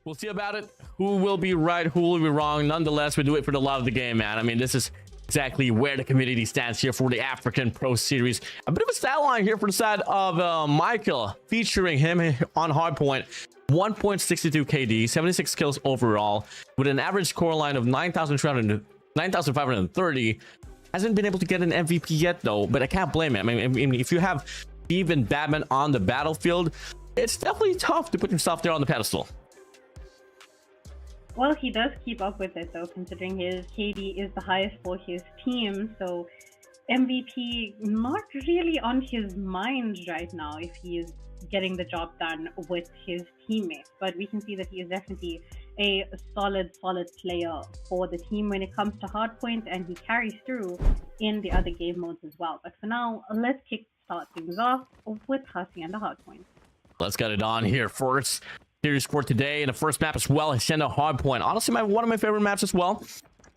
We'll see about it. Who will be right, who will be wrong. Nonetheless, we do it for the love of the game, man. I mean, this is exactly where the community stands here for the African Pro Series. A bit of a stat line here for the side of Michael, featuring him on Hardpoint. 1.62 KD, 76 kills overall, with an average score line of 9,530. Hasn't been able to get an MVP yet, though, but I can't blame him. I mean, if you have even Batman on the battlefield, it's definitely tough to put yourself there on the pedestal. Well, he does keep up with it, though, considering his KD is the highest for his team. So MVP not really on his mind right now if he is getting the job done with his teammates. But we can see that he is definitely a solid player for the team when it comes to Hardpoint, and he carries through in the other game modes as well. But for now, let's start things off with Hacienda Hardpoint. Let's get it on here first. Series for today in the first map as well, Hacienda Hardpoint. Honestly, one of my favorite maps as well.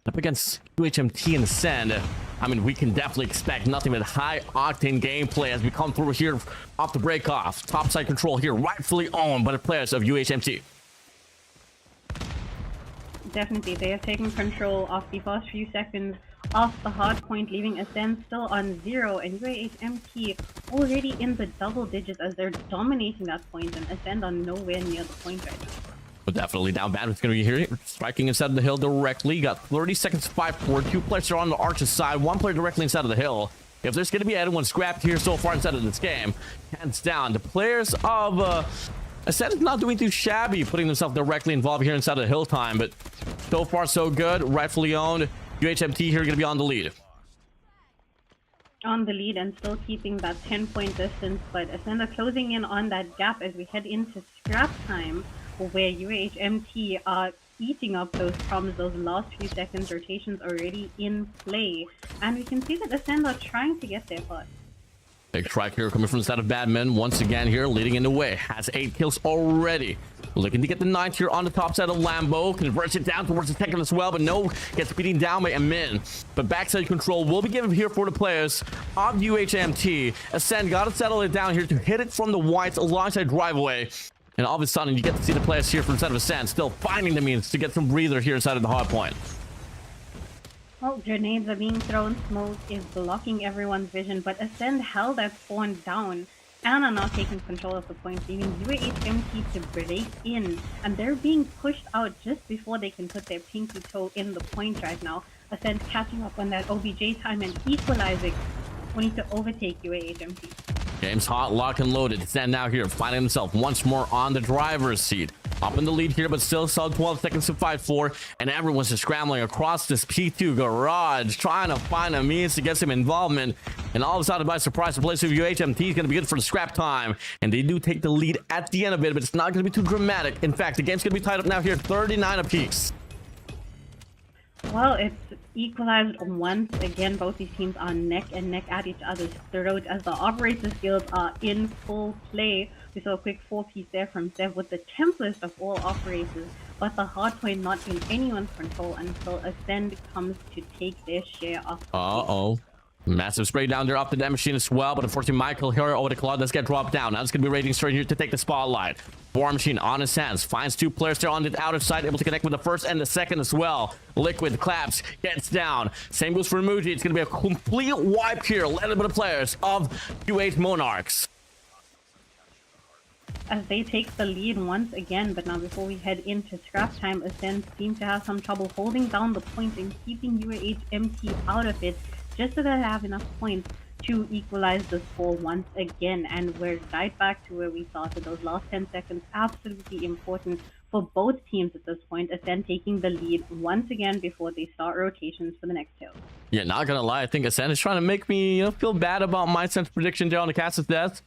Up against UAHMT and Send. I mean, we can definitely expect nothing but high octane gameplay as we come through here off the break off. Topside control here, rightfully owned by the players of UAHMT. Definitely, they have taken control of the first few seconds off the Hardpoint, leaving Ascend still on 0, and UAHMT already in the double digits as they're dominating that point, and Ascend on nowhere near the point right now. But definitely down bad. It's going to be here, striking inside of the hill directly. Got 30 seconds to fight for. Two players are on the Arch's side, one player directly inside of the hill. If there's going to be anyone scrapped here so far inside of this game, hands down, the players of Ascend is not doing too shabby, putting themselves directly involved here inside of the hill time, but so far so good. Rightfully owned. UHMT here going to be on the lead. On the lead and still keeping that 10-point distance, but Ascend are closing in on that gap as we head into scrap time, where UAHMT are eating up those problems, those last few seconds, rotations already in play, and we can see that Ascend are trying to get there first. Big strike here coming from the side of Badman once again here, leading in the way. Has 8 kills already. Looking to get the 9th here on the top side of Lambo. Converts it down towards the second as well, but no, gets beaten down by Amin. But backside control will be given here for the players of UHMT. Ascend got to settle it down here to hit it from the whites alongside driveway. And all of a sudden, you get to see the players here from the side of Ascend still finding the means to get some breather here inside of the Hardpoint. Well, grenades are being thrown, smoke is blocking everyone's vision, but Ascend held that spawn down and are now taking control of the point, leaving UAHMT to break in, and they're being pushed out just before they can put their pinky toe in the point right now. Ascend catching up on that OBJ time and equalizing, wanting to overtake UAHMT. Game's hot, lock and loaded. Ascend now here, finding himself once more on the driver's seat. Up in the lead here, but still 12 seconds to fight for, and everyone's just scrambling across this P2 garage, trying to find a means to get some involvement. And all of a sudden, by surprise, the place of UHMT is going to be good for the scrap time, and they do take the lead at the end of it, but it's not going to be too dramatic. In fact, the game's going to be tied up now here, 39 apiece. Well, it's equalized once again. Both these teams are neck and neck at each other's throat as the operator skills are in full play. We saw a quick 4-piece there from Sev with the templest of all operators, but the Hardpoint not in anyone's control until Ascend comes to take their share of the Massive spray down there off the machine as well, but unfortunately Michael here over the Claw does get dropped down. Now it's going to be Rating straight here to take the spotlight. War Machine on his hands, finds 2 players there on the outer side, able to connect with the first and the second as well. Liquid claps, gets down. Same goes for Muji. It's going to be a complete wipe here, led by the players of UH Monarchs. As they take the lead once again, but now before we head into scrap time, Ascend seem to have some trouble holding down the point and keeping UAHMT out of it, just so they have enough points to equalize the score once again. And we're right back to where we started. Those last 10 seconds absolutely important for both teams at this point. Ascend taking the lead once again before they start rotations for the next hill. Yeah, not gonna lie, I think Ascend is trying to make me feel bad about my sense prediction there on the Cast's death.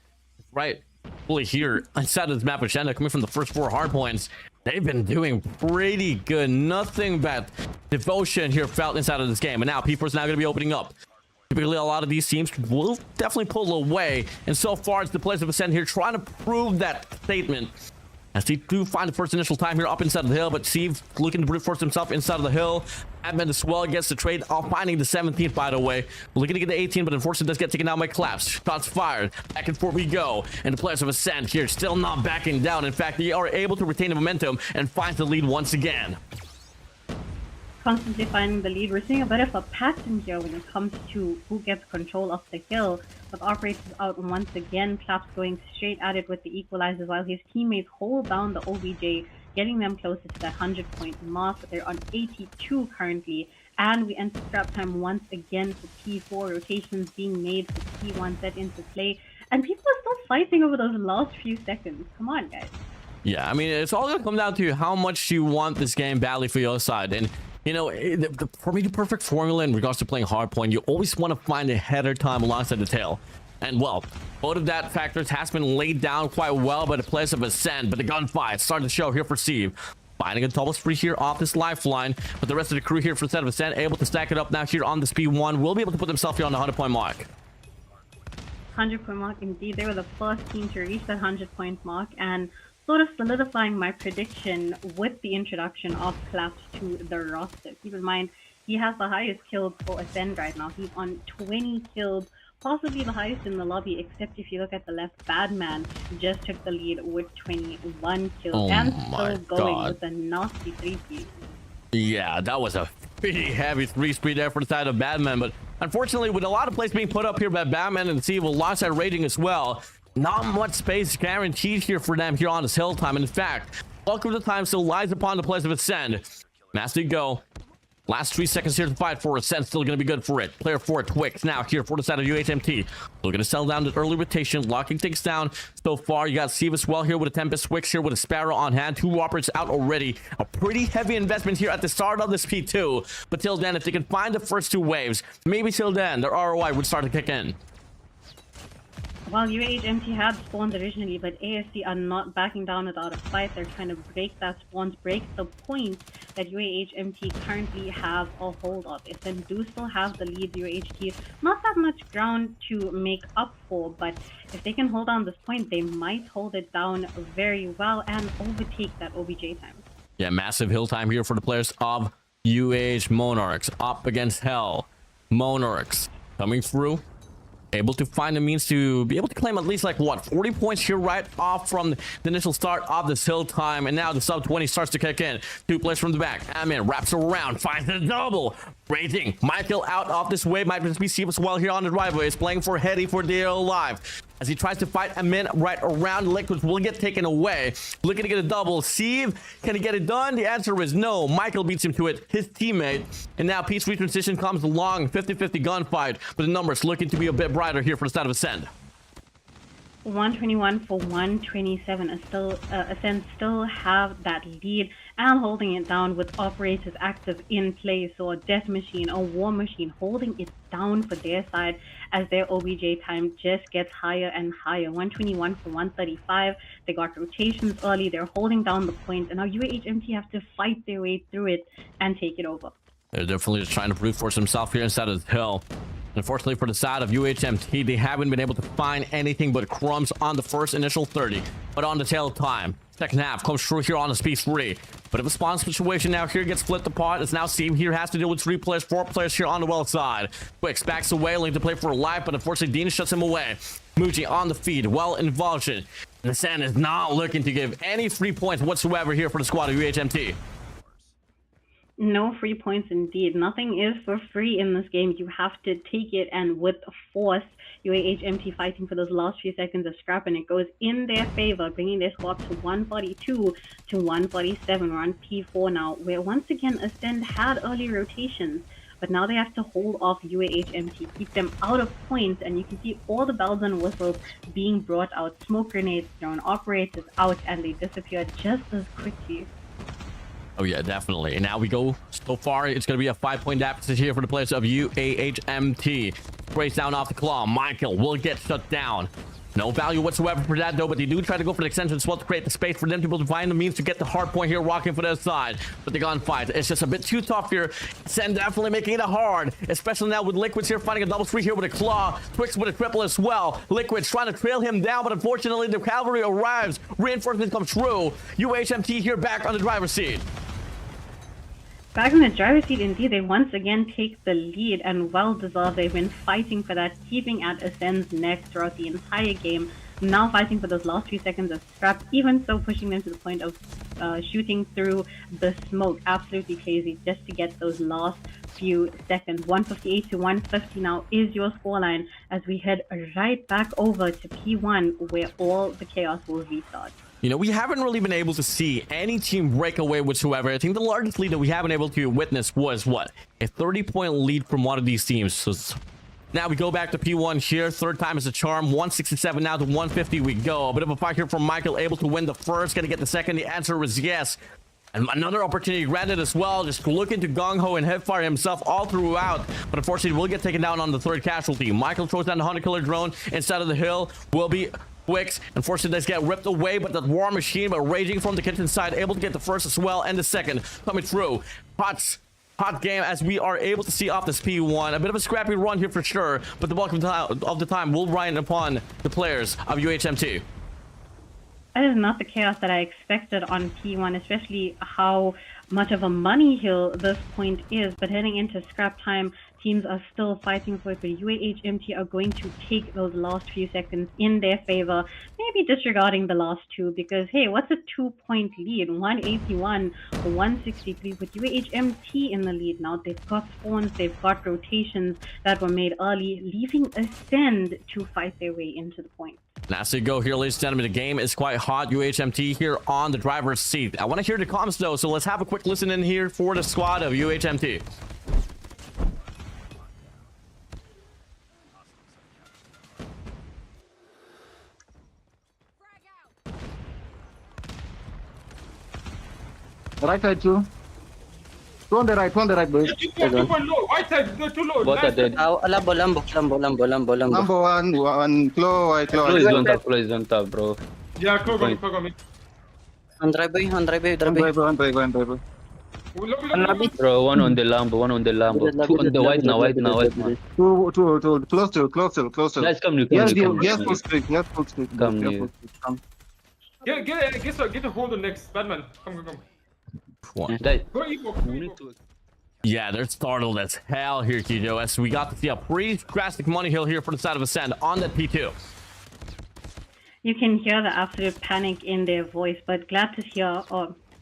Right, fully here inside of this map, Hacienda coming from the first 4 hardpoints. They've been doing pretty good. Nothing but devotion here felt inside of this game. And now P4 is now going to be opening up. Typically, a lot of these teams will definitely pull away. And so far, it's the players of Ascend here trying to prove that statement. as he do find the first initial time here up inside of the hill, but Steve looking to brute force himself inside of the hill. Admin as well gets the trade off, finding the 17th, by the way. Looking to get the 18, but unfortunately does get taken down by Collapse. Shots fired. Back and forth we go. And the players of Ascend here still not backing down. In fact, they are able to retain the momentum and find the lead once again. Constantly finding the lead. We're seeing a bit of a pattern here when it comes to who gets control of the hill. With operators out once again, Claps going straight at it with the equalizer while his teammates hold down the OBJ, getting them closer to that 100-point mark. They're on 82 currently, and we enter scrap time once again for P4. Rotations being made for P1 set into play, and people are still fighting over those last few seconds. Come on, guys. Yeah, I mean, it's all going to come down to how much you want this game badly for your side. And you know, for me, the perfect formula in regards to playing Hardpoint, you always want to find a header time alongside the tail. And well, both of that factors has been laid down quite well by the players of Ascend, but the gunfight starting to show here for Steve. Finding a double spree here off this lifeline, but the rest of the crew here for the set of Ascend able to stack it up now here on the speed 1. Will be able to put themselves here on the 100-point mark. 100-point mark indeed. They were the first team to reach that 100-point mark, and sort of solidifying my prediction with the introduction of Claps to the roster. Keep in mind, he has the highest kills for Ascend right now. He's on 20 kills, possibly the highest in the lobby, except if you look at the left, Badman just took the lead with 21 kills and still going with a nasty 3-speed. Yeah, that was a pretty heavy 3-speed there for the side of Badman, but unfortunately, with a lot of plays being put up here by Badman and Steve, alongside rating as well, not much space guaranteed here for them here on this hill time. And in fact, bulk of the time still lies upon the players of Ascend. Nasty go. Last 3 seconds here to fight for Ascend. Still going to be good for it. Player 4, Twix, now here for the side of UAHMT. Looking to settle down the early rotation, locking things down. So far, you got Steve as well here with a Tempest Twix here with a Sparrow on hand. 2 operators out already. A pretty heavy investment here at the start of this P2. But till then, if they can find the first 2 waves, maybe till then, their ROI would start to kick in. While UAHMT had spawns originally, but ASC are not backing down without a fight. They're trying to break that spawns, break the point that UAHMT currently have a hold of. If they do still have the lead, UAHT, not that much ground to make up for, but if they can hold down this point, they might hold it down very well and overtake that OBJ time. Yeah, massive hill time here for the players of UAH Monarchs up against Hell. Monarchs coming through. Able to find a means to be able to claim at least like what 40 points here right off from the initial start of this hill time, and now the sub 20 starts to kick in. 2 players from the back. Amin wraps around, finds the double. Rating Michael out off this wave. Might just be Steve as well here on the driveway. Is playing for Hetty for dear life as he tries to fight Amin right around. Liquids will get taken away. Looking to get a double. Steve, can he get it done? The answer is no. Michael beats him to it, his teammate. And now P3 transition comes along. 50-50 gunfight, but the numbers looking to be a bit brighter here for the start of Ascend. 121 for 127. Ascend still have that lead and holding it down with operators active in play. So a death machine, a war machine holding it down for their side as their OBJ time just gets higher and higher. 121 for 135. They got rotations early. They're holding down the point, and now UAHMT have to fight their way through it and take it over. They're definitely just trying to brute force themselves here inside of the hill. Unfortunately for the side of UHMT, they haven't been able to find anything but crumbs on the first initial 30. But on the tail time, second half comes through here on the speed 3. But if a spawn situation now here gets split apart, it's now Steve here has to deal with 3 players, 4 players here on the well side. Quicks backs away, looking to play for life, but unfortunately Dean shuts him away. Muji on the feed, well in Vulcan. And the Sand is not looking to give any free points whatsoever here for the squad of UHMT. No free points indeed. Nothing is for free in this game. You have to take it, and with force, UAHMT fighting for those last few seconds of scrap, and it goes in their favor, bringing their squad to 142 to 147. We're on P4 now, where once again Ascend had early rotations, but now they have to hold off UAHMT, keep them out of points, and you can see all the bells and whistles being brought out, smoke grenades thrown, operators out, and they disappear just as quickly. Oh yeah, definitely. And now we go, so far it's going to be a 5-point deficit here for the players of UAHMT. Sprays down off the claw. Michael will get shut down. No value whatsoever for that though, but they do try to go for the extension as well to create the space for them to be able to find the means to get the hard point here, rocking for their side. But the gunfight, it's just a bit too tough here. Sen definitely making it hard, especially now with Liquids here finding a double spree here with a claw. Twix with a triple as well. Liquids trying to trail him down, but unfortunately the cavalry arrives. Reinforcements come through. UAHMT here back on the driver's seat. Back in the driver's seat, indeed, they once again take the lead, and well deserved. They've been fighting for that, keeping at Ascend's neck throughout the entire game. Now fighting for those last few seconds of scrap, even so pushing them to the point of shooting through the smoke. Absolutely crazy, just to get those last few seconds. 158 to 150 now is your scoreline as we head right back over to P1, where all the chaos will restart. You know, we haven't really been able to see any team break away whatsoever. I think the largest lead that we haven't been able to witness was, what, a 30-point lead from one of these teams. So now we go back to P1 here. Third time is a charm. 167 now to 150 we go. A bit of a fight here from Michael, able to win the first. Gonna get the second. The answer was yes. And another opportunity granted as well. Just looking to gung-ho and headfire himself all throughout. But unfortunately, will get taken down on the third casualty. Michael throws down the hunter killer drone inside of the hill. Will be Twix. Unfortunately, they get ripped away, but that war machine, but raging from the kitchen side, able to get the first as well and the second coming through. Hot game as we are able to see off this P1. A bit of a scrappy run here for sure, but the bulk of the time will ride upon the players of UAHMT. That is not the chaos that I expected on P1, especially how much of a money hill this point is. But heading into scrap time, teams are still fighting for it, but UAHMT are going to take those last few seconds in their favor, maybe disregarding the last two, because hey, what's a 2-point lead? 181, 163, with UAHMT in the lead now. They've got spawns, they've got rotations that were made early, leaving Ascend to fight their way into the point. Now, as we go here, ladies and gentlemen, the game is quite hot. UAHMT here on the driver's seat. I want to hear the comms though, so let's have a quick listen in here for the squad of UAHMT. Right side too. Two on the right, boys. Too low. Right side, too low. Both are dead. Lambo. Number one, claw, white claw. Claw is on top, bro. Yeah, go me. On driveway. One driver. Bro, one on the Lambo. Two on the white now. Two, close to. Guys, come. Yes, full streak. Come near. Get a hold on next. Batman. Come. Guys, Go Evo. Yeah, they're startled as hell here, Kijo, as we got to see a pretty drastic money hill here for the side of Ascend on that P2. You can hear the absolute panic in their voice, but glad to hear,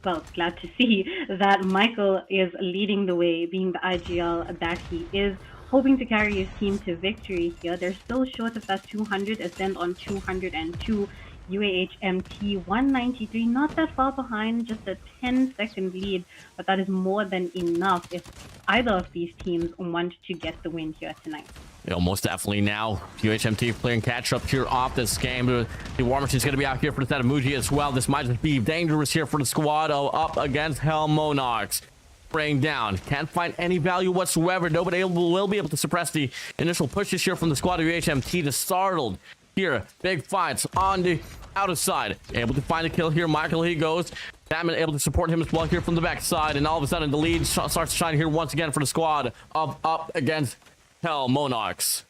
glad to see that Michael is leading the way, being the IGL that he is, hoping to carry his team to victory here. They're still short of that 200, Ascend on 202. UAHMT 193, not that far behind, just a 10-second lead, but that is more than enough if either of these teams want to get the win here tonight. You know, most definitely now, UAHMT playing catch up here off this game. The war machine's going to be out here for the side of Muji as well. This might just be dangerous here for the squad up against Hell Monarchs. Spraying down, can't find any value whatsoever. Nobody will be able to suppress the initial pushes here from the squad of UAHMT. The startled here, big fights on the outer side. Able to find a kill here. Michael, he goes. Damon able to support him as well here from the backside. And all of a sudden, the lead starts to shine here once again for the squad of up against Hell Monarchs.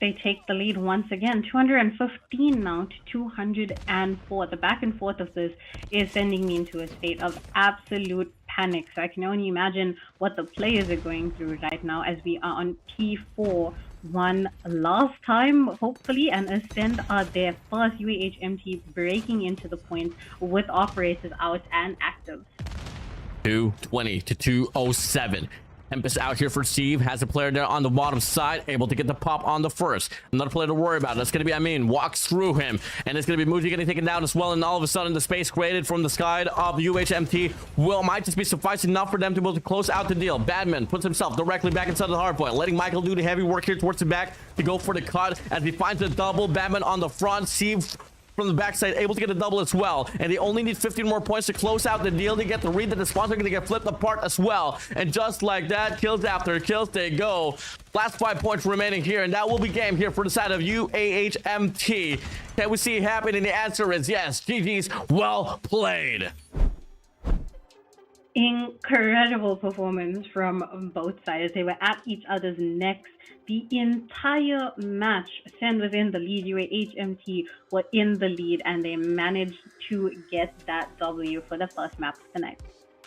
They take the lead once again, 215 now to 204. The back and forth of this is sending me into a state of absolute panic. So I can only imagine what the players are going through right now as we are on P4. One last time, hopefully, and Ascend are their first. UAHMT breaking into the point with operators out and active. 220 to 207. Tempest out here for Steve, has a player there on the bottom side, able to get the pop on the first. Another player to worry about. That's going to be Amin, walks through him, and it's going to be Muji getting taken down as well. And all of a sudden, the space created from the sky of UHMT might just be sufficient enough for them to be able to close out the deal. Badman puts himself directly back inside the hardpoint, letting Michael do the heavy work here towards the back to go for the cut as he finds a double. Badman on the front. Steve from the backside, able to get a double as well. And they only need 15 more points to close out the deal. They get to read that the spawns are going to get flipped apart as well. And just like that, kills after kills they go. Last 5 points remaining here, and that will be game here for the side of UAHMT. Can we see it happen? And the answer is yes. GG's, well played. Incredible performance from both sides. They were at each other's necks the entire match. Ascend was in the lead, UAHMT were in the lead, and they managed to get that W for the first map of the night.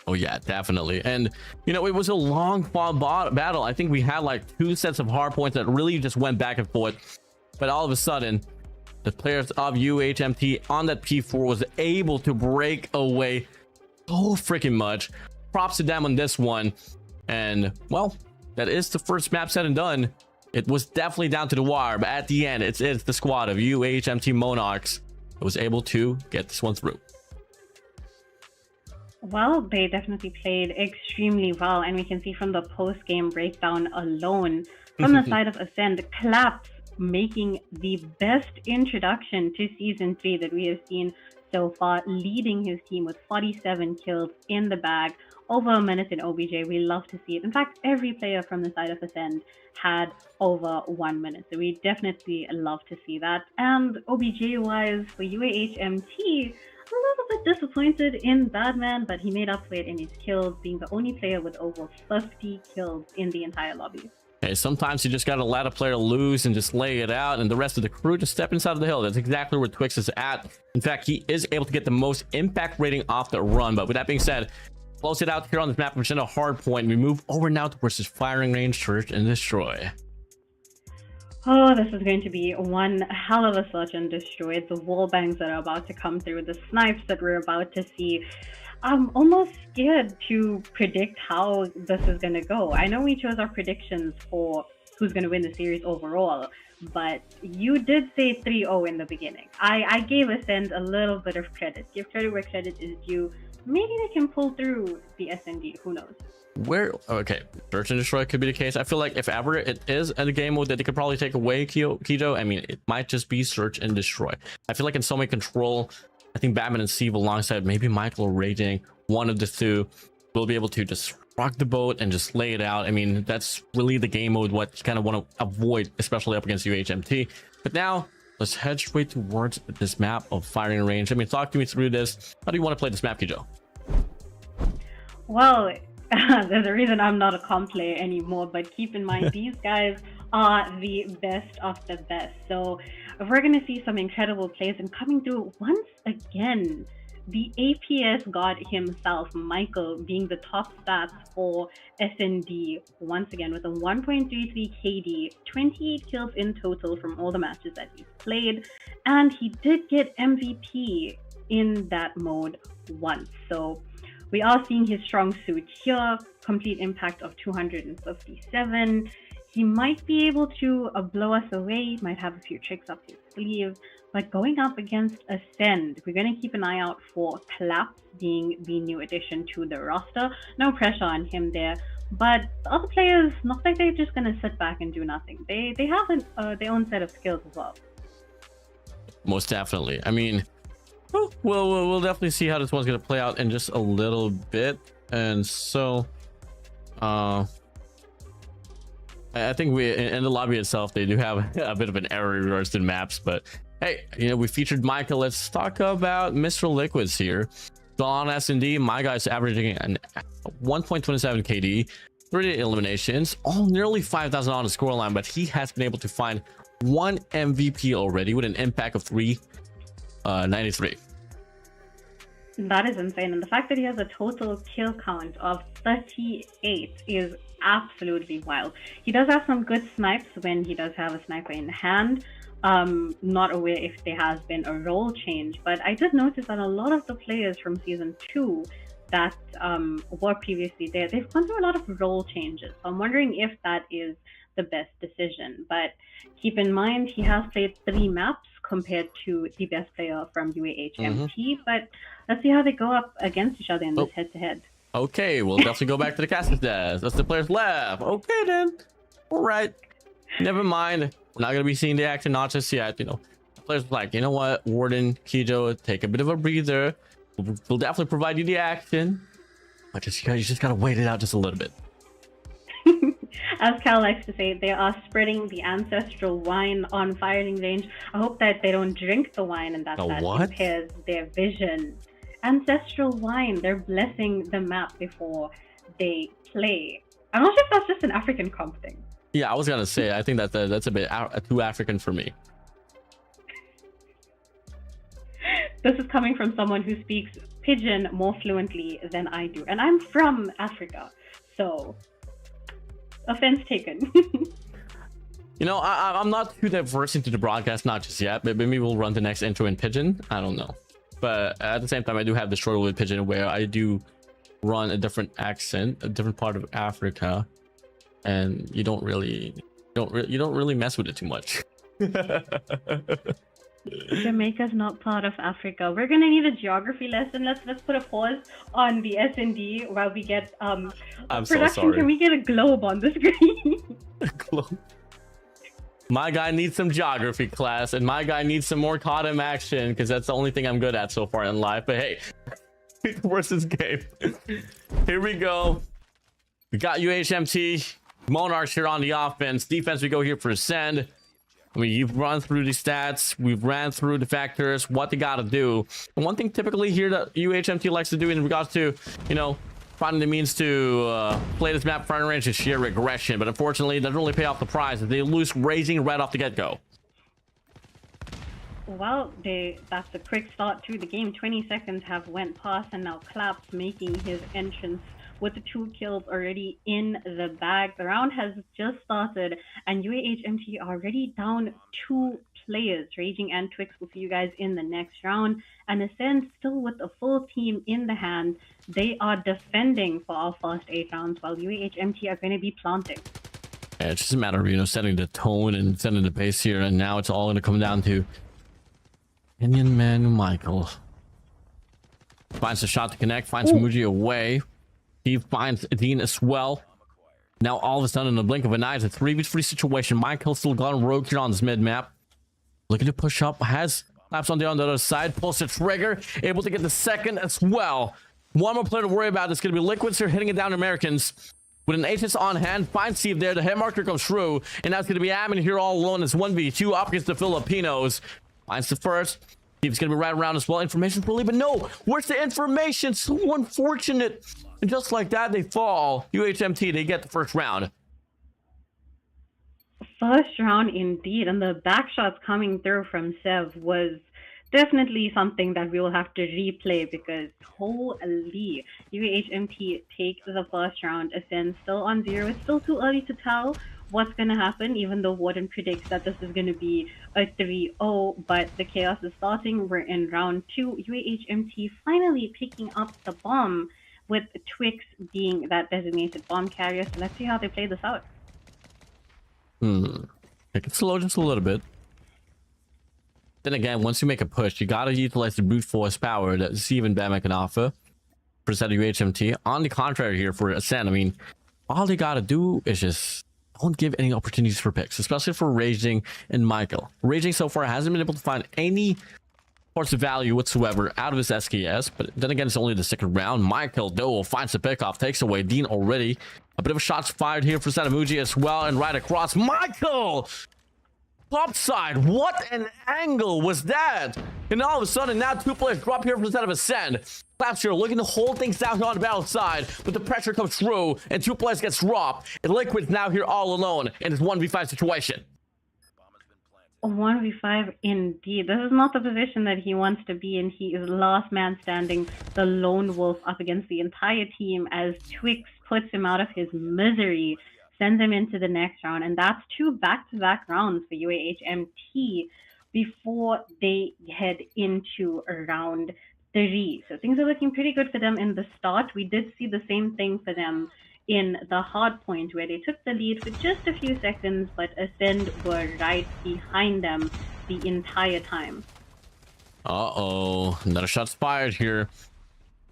Oh yeah, definitely. And you know, it was a long fought battle. I think we had like 2 sets of hard points that really just went back and forth, but all of a sudden the players of UAHMT on that P4 was able to break away so freaking much. Props to them on this one. And well, that is the first map said and done. It was definitely down to the wire, but at the end it's the squad of UAHMT Monarchs that was able to get this one through. Well, they definitely played extremely well, and we can see from the post-game breakdown alone from the side of Ascend, Claps making the best introduction to Season 3 that we have seen so far, leading his team with 47 kills in the bag, over a minute in OBJ. We love to see it. In fact, every player from the side of Ascend had over 1 minute, so we definitely love to see that. And OBJ-wise, for UAHMT, a little bit disappointed in Badman, but he made up for it in his kills, being the only player with over 50 kills in the entire lobby. Hey, sometimes you just gotta let a player lose and just lay it out, and the rest of the crew just step inside of the hill. That's exactly where Twix is at. In fact, he is able to get the most impact rating off the run. But with that being said, close it out here on this map. We're in a hard point. We move over now towards this firing range, search and destroy. Oh, this is going to be one hell of a search and destroy. The wall bangs that are about to come through, the snipes that we're about to see. I'm almost scared to predict how this is going to go. I know we chose our predictions for who's going to win the series overall, but you did say 3-0 in the beginning. I gave Ascend a little bit of credit. Give credit where credit is due. Maybe they can pull through the SND. Who knows? Okay, search and destroy could be the case. I feel like if ever it is a game mode that they could probably take away Kijo, I mean, it might just be search and destroy. I feel like in so many control, I think Batman and Steve alongside maybe Michael or Raging, one of the two will be able to just rock the boat and just lay it out. I mean, that's really the game mode what you kind of want to avoid, especially up against UHMT. But now let's head straight towards this map of firing range. I mean, talk to me through this. How do you want to play this map, Kijo? Well, there's a reason I'm not a comp player anymore, but keep in mind these guys are the best of the best. So if we're going to see some incredible plays, and coming through once again, the APS god himself, Michael, being the top stats for SND once again with a 1.33 KD, 28 kills in total from all the matches that he's played, and he did get MVP in that mode once. So we are seeing his strong suit here, complete impact of 257. He might be able to blow us away, might have a few tricks up his sleeve, but going up against Ascend, we're going to keep an eye out for Claps being the new addition to the roster. No pressure on him there, but the other players, not like they're just going to sit back and do nothing. They have their own set of skills as well. Most definitely. I mean, we'll definitely see how this one's going to play out in just a little bit. And so I think we in the lobby itself, they do have a bit of an error in regards to maps, but hey, you know, we featured Michael. Let's talk about Mr. Liquids here. So on S&D, my guy's averaging an 1.27 KD, 30 eliminations, all nearly 5,000 on the scoreline, but he has been able to find one MVP already with an impact of 393. That is insane, and the fact that he has a total kill count of 38 is absolutely wild. He does have some good snipes when he does have a sniper in hand. Not aware if there has been a role change, but I did notice that a lot of the players from Season 2 that were previously there, they've gone through a lot of role changes. So I'm wondering if that is the best decision. But keep in mind, he has played 3 maps compared to the best player from UAHMT. But let's see how they go up against each other in this head-to-head. Okay, we'll definitely go back to the casting stats. That's the players left. Okay, then. All right. Never mind. We're not going to be seeing the action, not just yet, you know. players were like, you know what, Warden, Kijo, take a bit of a breather. We'll definitely provide you the action, but you just gotta wait it out just a little bit. As Cal likes to say, they are spreading the ancestral wine on firing range. I hope that they don't drink the wine and that impairs their vision. Ancestral wine, they're blessing the map before they play. I'm not sure if that's just an African comp thing. Yeah, I was gonna say, I think that's a bit too African for me. This is coming from someone who speaks Pidgin more fluently than I do. And I'm from Africa, so offense taken. You know, I'm not too diverse into the broadcast, not just yet, but maybe we'll run the next intro in Pidgin. I don't know. But at the same time, I do have the struggle with Pidgin where I do run a different accent, a different part of Africa, and you don't really mess with it too much. Jamaica's not part of Africa. We're gonna need a geography lesson. Let's put a pause on the S&D while we get I'm production. so sorry. Can we get a globe on the screen? Globe. My guy needs some geography class, and my guy needs some more codm action, because that's the only thing I'm good at so far in life. But hey, versus game. Here we go. We got UAHMT Monarchs here on the offense. Defense, we go here for Send. I mean, you've run through the stats, we've ran through the factors, what they got to do. And one thing typically here that UAHMT likes to do in regards to, you know, finding the means to play this map front range is sheer regression. But unfortunately, it doesn't really pay off the prize. They lose Raging right off the get-go. Well, that's a quick start to the game. 20 seconds have went past, and now Claps making his entrance with the 2 kills already in the bag. The round has just started, and UAHMT are already down 2 players. Raging and Twix will see you guys in the next round. And Ascend still with a full team in the hand. They are defending for our first 8 rounds, while UAHMT are going to be planting. Yeah, it's just a matter of, you know, setting the tone and setting the pace here, and now it's all going to come down to Indian man Michael. Finds a shot to connect, finds Muji away. He finds Dean as well. Now all of a sudden, in the blink of an eye, it's a 3v3 situation. Michael still got him rogue here on this mid map. Looking to push up, has Laps on the other side, pulls the trigger, able to get the second as well. One more player to worry about. It's going to be Liquids here hitting it down Americans. With an HS on hand, finds Steve there. The head marker comes through, and that's going to be Amin here all alone. It's 1v2 up against the Filipinos. Finds the first. Steve's going to be right around as well. Information's really, but no, where's the information? So unfortunate. And just like that, they fall. UHMT, they get the first round. First round indeed, and the back shots coming through from Sev was definitely something that we will have to replay, because holy, UAHMT take the first round. Ascend still on 0. It's still too early to tell what's going to happen, even though Warden predicts that this is going to be a 3-0, but the chaos is starting. We're in round 2. UAHMT finally picking up the bomb, with Twix being that designated bomb carrier. So let's see how they play this out. Take it slow just a little bit. Then again, once you make a push, you gotta utilize the brute force power that Steve and Bama can offer for set of UHMT. On the contrary here for Ascend, I mean, all they gotta do is just don't give any opportunities for picks, especially for Raging and Michael. Raging so far hasn't been able to find any parts of value whatsoever out of his SKS, but then again, it's only the second round. Michael, though, finds the pickoff, takes away Dean already. A bit of shots fired here for Sanamuji as well, and right across. Michael! Top side, what an angle was that? And all of a sudden, now 2 players drop here from the set of Ascend. Claps here looking to hold things down here on the battle side, but the pressure comes through, and 2 players gets dropped. And Liquid's now here all alone in this 1v5 situation. 1v5 indeed. This is not the position that he wants to be in. He is last man standing, the lone wolf up against the entire team, as Twix puts him out of his misery, sends him into the next round, and that's 2 back-to-back rounds for UAHMT before they head into round 3. So things are looking pretty good for them in the start. We did see the same thing for them in the Hardpoint, where they took the lead for just a few seconds, but Ascend were right behind them the entire time. Uh-oh, another shot's fired here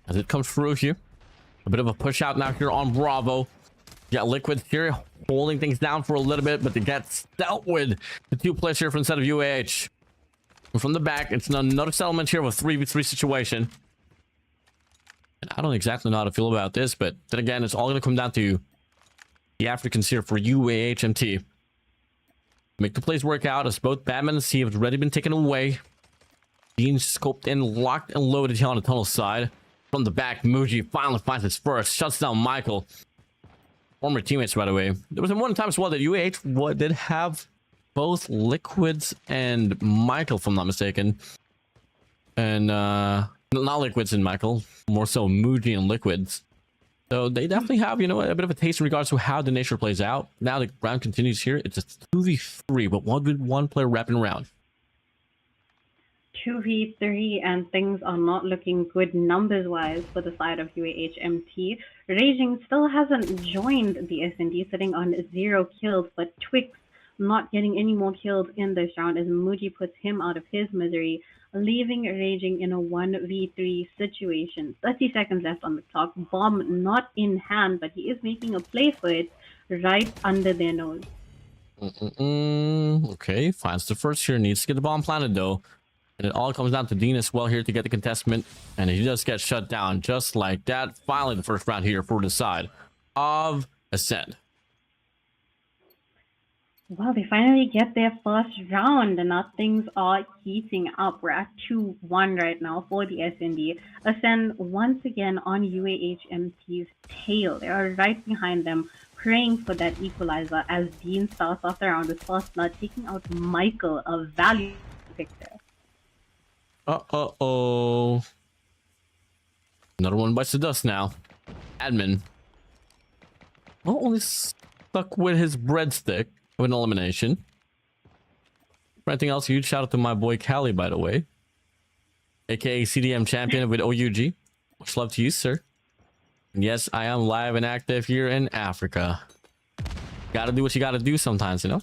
as it comes through here. A bit of a push out now here on Bravo. Got Liquid here holding things down for a little bit, but it gets dealt with. The 2 players here from the set of UAH. From the back, it's another settlement here with a 3v3 situation. And I don't exactly know how to feel about this, but then again, it's all going to come down to the Africans here for UAHMT. Make the plays work out as both Batman and C have already been taken away. Being scoped in, locked and loaded here on the tunnel side. From the back, Muji finally finds his first, shuts down Michael. Former teammates, by the way. There was one time as well that UAH did have both Liquids and Michael, if I'm not mistaken. And, not Liquids and Michael, more so Muji and Liquids. So they definitely have, you know, a bit of a taste in regards to how the nature plays out. Now the round continues here. It's a 2v3, but one player wrapping around. 2v3, and things are not looking good numbers-wise for the side of UAHMT. Raging still hasn't joined the S&D, sitting on 0 kills, but Twix not getting any more kills in this round as Muji puts him out of his misery, leaving Raging in a 1v3 situation. 30 seconds left on the clock. Bomb not in hand, but he is making a play for it right under their nose. Okay, finds the first here. Needs to get the bomb planted, though. And it all comes down to Dean as well here to get the contestment. And he does get shut down just like that. Finally, the first round here for the side of Ascend. Well, they finally get their first round, and now things are heating up. We're at 2-1 right now for the S&D. Ascend once again on UAHMT's tail. They are right behind them, praying for that equalizer as Dean starts off the round with first blood, taking out Michael, a value pick there. Uh-oh. Another one bites the dust now. Admin. Well, only stuck with his breadstick of an elimination. For anything else, huge shout out to my boy Callie, by the way. AKA CDM champion with OUG. Much love to you, sir. And yes, I am live and active here in Africa. Gotta do what you gotta do sometimes, you know?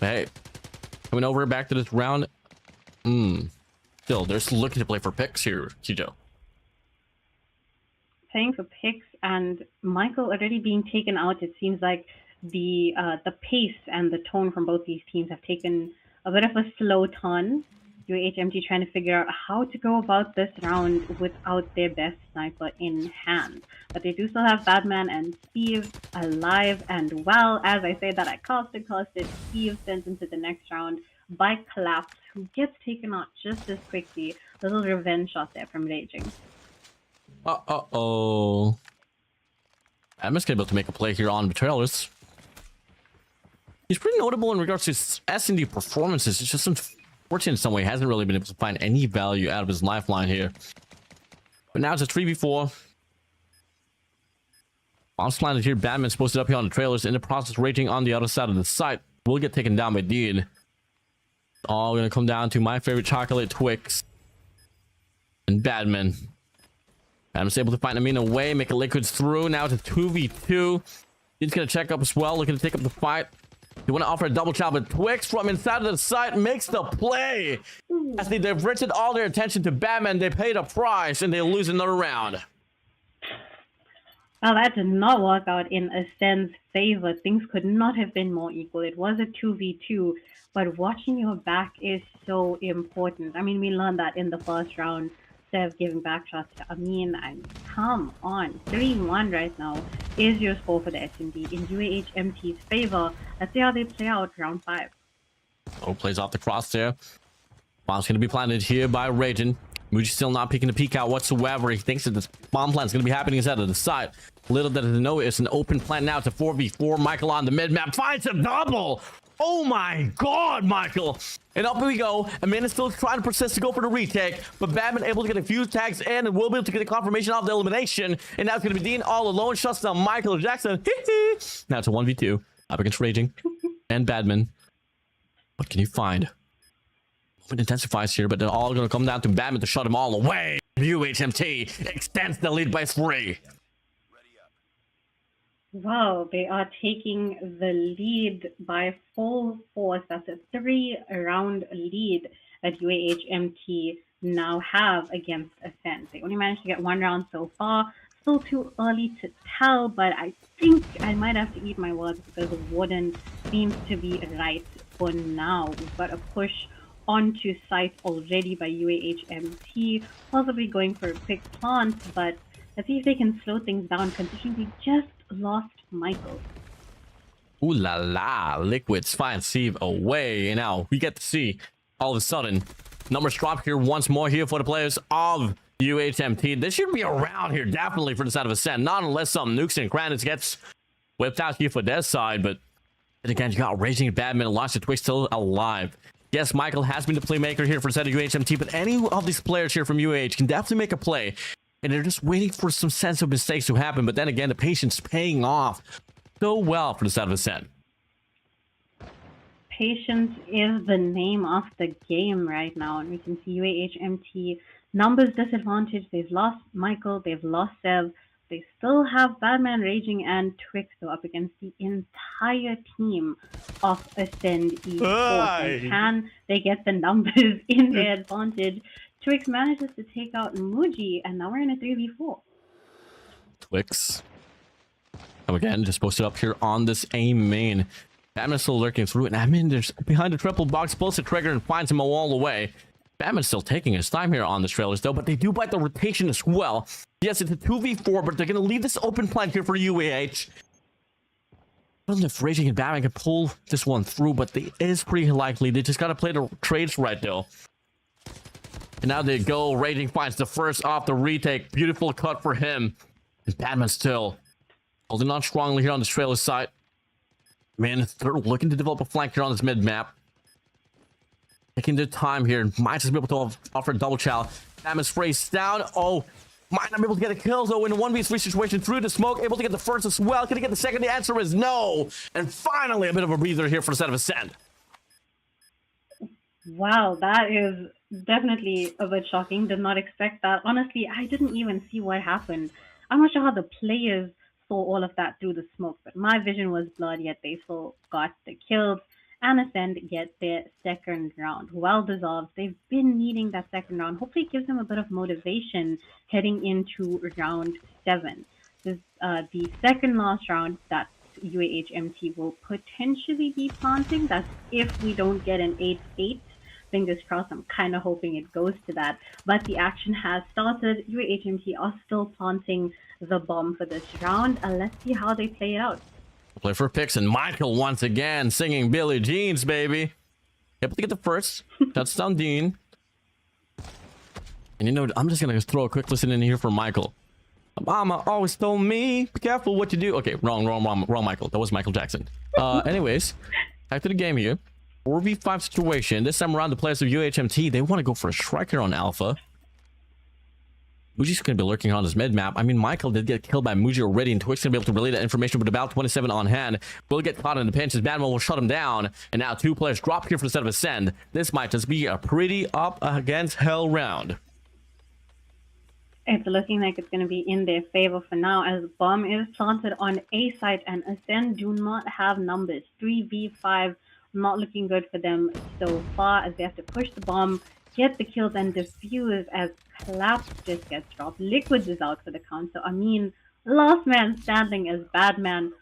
But hey, coming over back to this round. Still, they're still looking to play for picks here, Kijo. Playing for picks, and Michael already being taken out. It seems like the pace and the tone from both these teams have taken a bit of a slow turn. UAHMT trying to figure out how to go about this round without their best sniper in hand. But they do still have Batman and Steve alive and well. As I say that, I casted. Steve sent into the next round by Collapse, who gets taken out just as quickly. Little revenge shot there from Raging. Uh-oh. I'm just able to make a play here on Betrayalist. He's pretty notable in regards to his S&D performances. It's just unfortunate in some way. He hasn't really been able to find any value out of his lifeline here. But now it's a 3v4. Bombs planted here. Batman's posted up here on the trailers. In the process, Raging on the other side of the site will get taken down by Dean. All gonna come down to my favorite chocolate, Twix. And Batman. Batman's able to find Amina away, make a Liquids through. Now it's a 2v2. He's gonna check up as well, looking to take up the fight. You want to offer a double chop, but Twix from inside of the site makes the play. As they diverted all their attention to Batman, they paid a price and they lose another round. Well, that did not work out in Ascend's favor. Things could not have been more equal. It was a 2v2, but watching your back is so important. I mean, we learned that in the first round. Instead of giving back shots to Amin, and come on, 3-1 right now is your score for the S&D in UAHMT's favor. Let's see how they play out round 5. Oh, plays off the cross there. Bomb's going to be planted here by Raging. Muji still not peeking the peek out whatsoever. He thinks that this bomb plant is going to be happening inside of the side. Little does he know it's an open plant now. It's a 4v4. Michael on the mid map finds a double. Oh my god, Michael. And up we go. Amanda's still trying to persist to go for the retake, but Batman able to get a few tags in and will be able to get a confirmation of the elimination. And now it's going to be Dean all alone. Shuts down Michael Jackson. Now it's a 1v2 up against Raging and Batman. What can you find? It intensifies here, but they're all going to come down to Batman to shut them all away. UHMT extends the lead by 3. Wow, they are taking the lead by full force. That's a 3-round lead that UAHMT now have against Ascend. They only managed to get 1 round so far. Still too early to tell, but I think I might have to eat my words because the Warden seems to be right for now. We've got a push onto site already by UAHMT, possibly going for a quick plant, but let's see if they can slow things down considering they just lost Michael. Ooh la la, Liquid's fine Steve away. And now we get to see all of a sudden numbers drop here once more here for the players of UAHMT. This should be around here definitely for the side of Ascend, not unless some nukes and granite gets whipped out here for their side. But then again, you got Raging Badman, Launch the Twix still alive. Yes, Michael has been the playmaker here for the side of UAHMT, but any of these players here from UAH can definitely make a play, and they're just waiting for some sense of mistakes to happen. But then again, the patience paying off so well for the side of Ascend. Patience is the name of the game right now, and we can see UAHMT numbers disadvantage. They've lost Michael, they've lost Sev, they still have Badman, Raging, and Twix though up against the entire team of Ascend Esports. And can they get the numbers in their advantage? Twix manages to take out Muji, and now we're in a 3v4. Twix. Come again, just posted up here on this A main. Batman's still lurking through it, and Admin there's behind the triple box, pulls the trigger and finds him all the way. Batman's still taking his time here on the trailers though, but they do bite the rotation as well. Yes, it's a 2v4, but they're going to leave this open plan here for UAH. I don't know if Raging and Batman can pull this one through, but it is pretty likely. They just got to play the trades right though. And now they go. Raging finds the first off the retake. Beautiful cut for him. And Batman still holding on strongly here on the trailer side. Man, they're looking to develop a flank here on this mid map. Taking their time here. Might just be able to offer a double chow. Batman's phrase down. Oh, might not be able to get a kill though in a 1v3 situation through the smoke. Able to get the first as well. Can he get the second? The answer is no. And finally, a bit of a breather here for the set of Ascend. Wow, that is definitely a bit shocking. Did not expect that. Honestly, I didn't even see what happened. I'm not sure how the players saw all of that through the smoke, but my vision was blurred, yet they still got the kills. And Ascend get their second round. Well deserved. They've been needing that second round. Hopefully it gives them a bit of motivation heading into round 7. This the second last round that UAHMT will potentially be planting. That's if we don't get an 8-8. Fingers crossed, I'm kind of hoping it goes to that. But the action has started. UAHMT are still planting the bomb for this round. Let's see how they play it out. Play for picks, and Michael once again singing Billie Jeans, baby. Able to get the first touchdown, Dean. And you know, I'm just gonna throw a quick listen in here for Michael. Mama always told me, be careful what you do. Okay, wrong, Michael. That was Michael Jackson. Anyways, back to the game here. 4v5 situation. This time around, the players of UAHMT, they want to go for a striker on Alpha. Muji's going to be lurking on his mid map. I mean, Michael did get killed by Muji already, and Twix going to be able to relay that information with about 27 on hand. Will get caught in the pinch. His Batman will shut him down. And now 2 players drop here for the set of Ascend. This might just be a pretty up against hell round. It's looking like it's going to be in their favor for now, as bomb is planted on A site, and Ascend do not have numbers. 3v5, not looking good for them so far, as they have to push the bomb, get the kills, and defuse as Collapse just gets dropped. Liquids is out for the count, so I mean, last man standing as Badman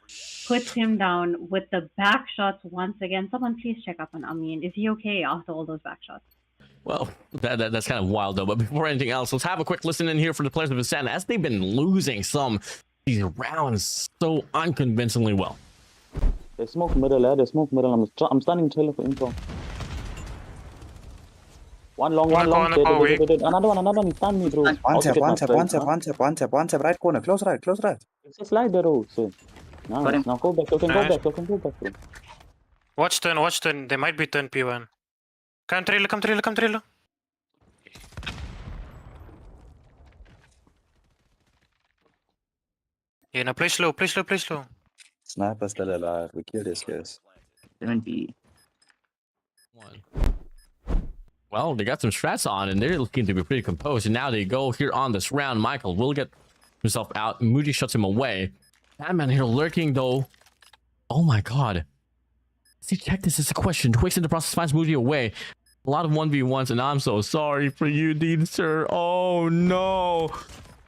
puts him down with the back shots once again. Someone please check up on Amin. Is he okay after all those back shots? Well, that's kind of wild though. But before anything else, let's have a quick listen in here for the players of Ascend, as they've been losing these rounds so unconvincingly well. They smoke middle, they smoke middle. I'm standing trailer for info. One long. Another one. Stand me, bro. One tap. Right corner. Close right. It's a slide, bro. So, nice. Now go back. You can go back, bro. Watch turn. They might be turn P1. Come trailer. Yeah, now play slow. Sniper still alive. We kill this guys. 70. Well, they got some strats on, and they're looking to be pretty composed. And now they go here on this round. Michael will get himself out. Moody shuts him away. Batman here lurking, though. Oh, my God. See, check this. It's a question. Twix in the process finds Moody away. A lot of 1v1s, and I'm so sorry for you, Dean, sir. Oh, no.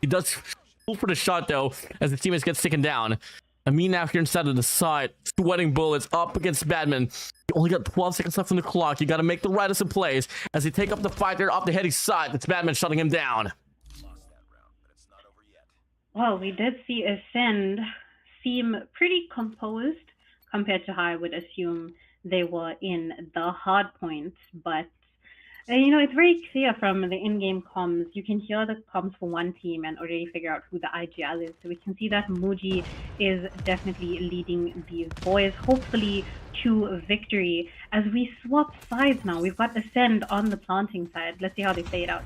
He does pull for the shot, though, as the teammates get taken down. Amin now here inside of the side, sweating bullets up against Badman. You only got 12 seconds left on the clock. You got to make the right of some plays as they take up the fight there off the heady side. It's Badman shutting him down. Well, we did see Ascend seem pretty composed compared to how I would assume they were in the hard points, but you know, it's very clear from the in-game comms. You can hear the comms for one team and already figure out who the IGL is. So we can see that Muji is definitely leading these boys, hopefully to victory. As we swap sides now, we've got Ascend on the planting side. Let's see how they play it out.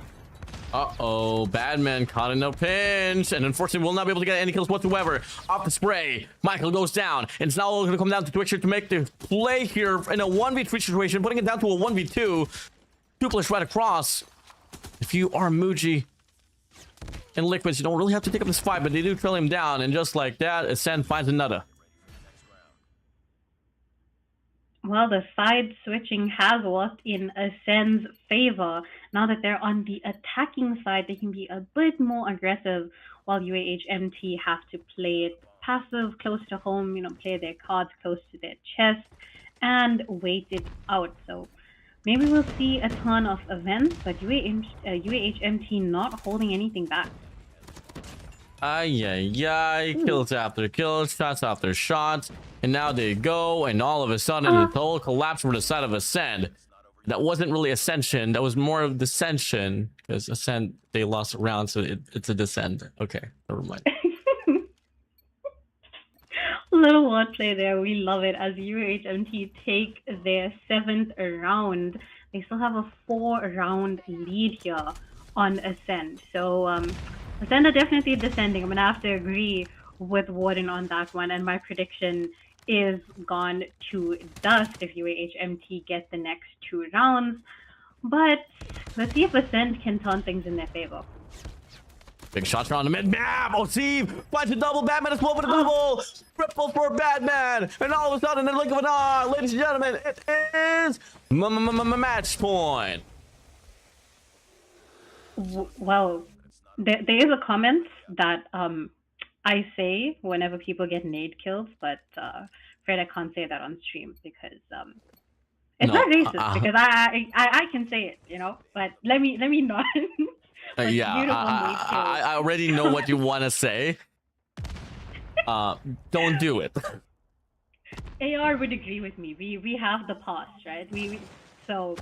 Uh-oh, Badman caught in a pinch, and unfortunately will not be able to get any kills whatsoever. Off the spray, Michael goes down, and it's now going to come down to Twixer to make the play here in a 1v3 situation, putting it down to a 1v2. Duplex right across. If you are Muji and Liquids, you don't really have to take up this fight, but they do trail him down, and just like that, Ascend finds another. Well, the side switching has worked in Ascend's favor. Now that they're on the attacking side, they can be a bit more aggressive, while UAHMT have to play it passive, close to home, you know, play their cards close to their chest, and wait it out. So maybe we'll see a ton of events, but UAHMT not holding anything back. Kills after kills, shots after shots, and now they go, and all of a sudden the total collapse for the side of Ascend. That wasn't really Ascension, that was more of Descension, because Ascend, they lost a round, so it's a Descend. Okay, never mind. Little wordplay there, we love it, as UAHMT take their 7th round. They still have a 4-round lead here on Ascend. So Ascend are definitely descending. I'm gonna have to agree with Warden on that one, and my prediction is gone to dust if UAHMT get the next 2 rounds. But let's see if Ascend can turn things in their favor. Big shots around the mid. Bam! Oh, Steve finds a double. Batman is moving a double. Triple for Batman. And all of a sudden, in the blink of an eye, ladies and gentlemen, it is match point. Well, there is a comment that I say whenever people get nade kills, but Fred, I can't say that on stream because it's not racist because I can say it, you know. But let me not. Yeah, I already know what you want to say. Don't do it. AR would agree with me. We have the past, right? So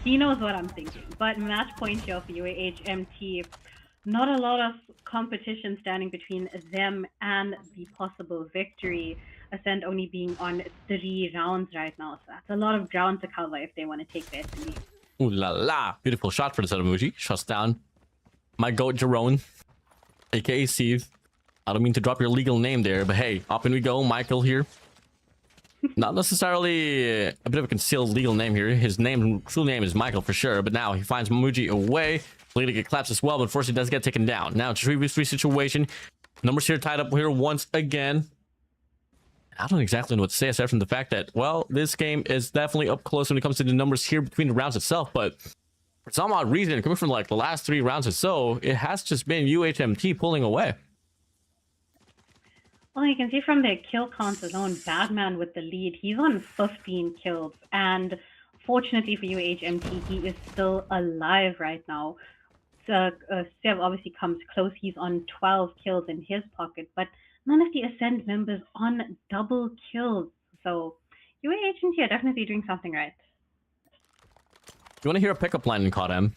he knows what I'm thinking. But match point here for UAHMT, not a lot of competition standing between them and the possible victory. Ascend only being on 3 rounds right now, so that's a lot of ground to cover if they want to take their lead. Ooh la la! Beautiful shot for the set of Muji. Shuts down my goat Jerome, aka Steve. I don't mean to drop your legal name there, but hey, up and we go. Michael here. Not necessarily a bit of a concealed legal name here. His true name is Michael for sure, but now he finds Muji away. Leading get collapsed as well, but unfortunately does get taken down. Now 3v3 situation. Numbers here tied up here once again. I don't exactly know what to say aside from the fact that, well, this game is definitely up close when it comes to the numbers here between the rounds itself, but for some odd reason, coming from like the last 3 rounds or so, it has just been UHMT pulling away. Well, you can see from their kill counts alone, Batman with the lead, he's on 15 kills, and fortunately for UHMT, he is still alive right now. So, Sev obviously comes close, he's on 12 kills in his pocket, but none of the Ascend members on double kills. So UAHMT are definitely doing something right. You want to hear a pickup line in codm?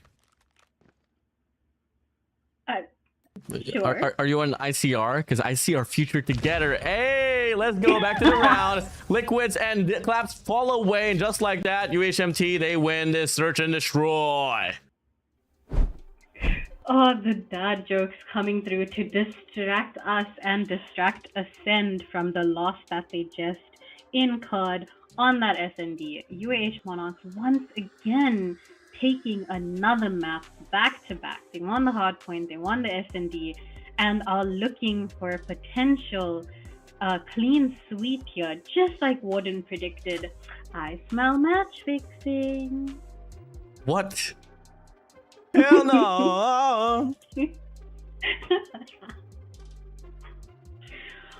Sure. Are you on ICR? Because I see our future together. Hey, let's go back to the round. Liquids and Claps fall away, and just like that, UHMT, they win this search and destroy. Oh, the dad jokes coming through to distract us and distract Ascend from the loss that they just incurred on that SND. UAH Monarchs once again taking another map back to back. They won the Hardpoint, they won the SND, and are looking for a potential clean sweep here, just like Warden predicted. I smell match fixing. What? Hell no!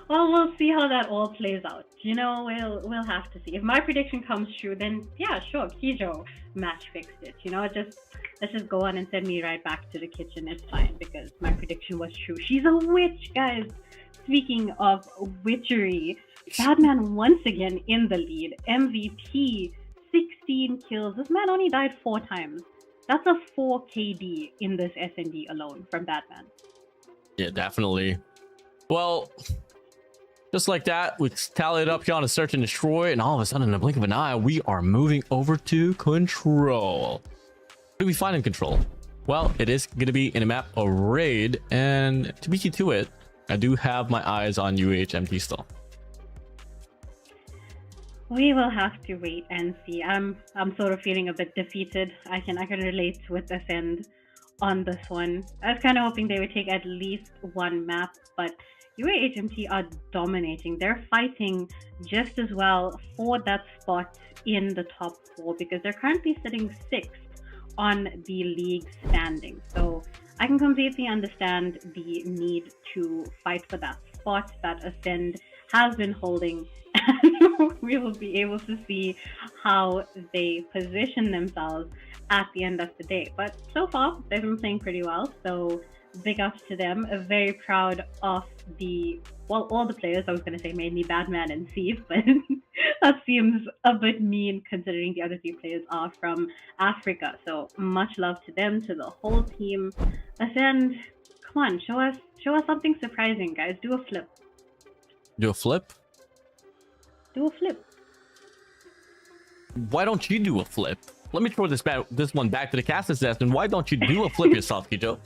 Well, we'll see how that all plays out. You know, we'll have to see. If my prediction comes true, then yeah, sure, Kijo match fixed it. You know, let's just go on and send me right back to the kitchen. It's fine because my prediction was true. She's a witch, guys. Speaking of witchery, Badman once again in the lead. MVP, 16 kills. This man only died 4 times. That's a 4 KD in this SND alone from Batman. Yeah, definitely. Well, just like that, we tallied up here on a search and destroy, and all of a sudden, in the blink of an eye, we are moving over to control. What do we find in control? Well, it is going to be in a map of raid, and to beat you to it, I do have my eyes on UAHMT still. We will have to wait and see. I'm sort of feeling a bit defeated. I can relate with Ascend on this one. I was kind of hoping they would take at least one map, but UAHMT are dominating. They're fighting just as well for that spot in the top 4 because they're currently sitting 6th on the league standing. So I can completely understand the need to fight for that spot that Ascend has been holding, and we will be able to see how they position themselves at the end of the day. But so far, they've been playing pretty well, so big ups to them. Very proud of all the players. I was going to say mainly Badman and Thief, but that seems a bit mean considering the other 3 players are from Africa. So much love to them, to the whole team. Ascend, come on, show us something surprising, guys. Do a flip. Do a flip? Do a flip. Why don't you do a flip? Let me throw this one back to the cast's desk, and why don't you do a flip yourself, Kijo?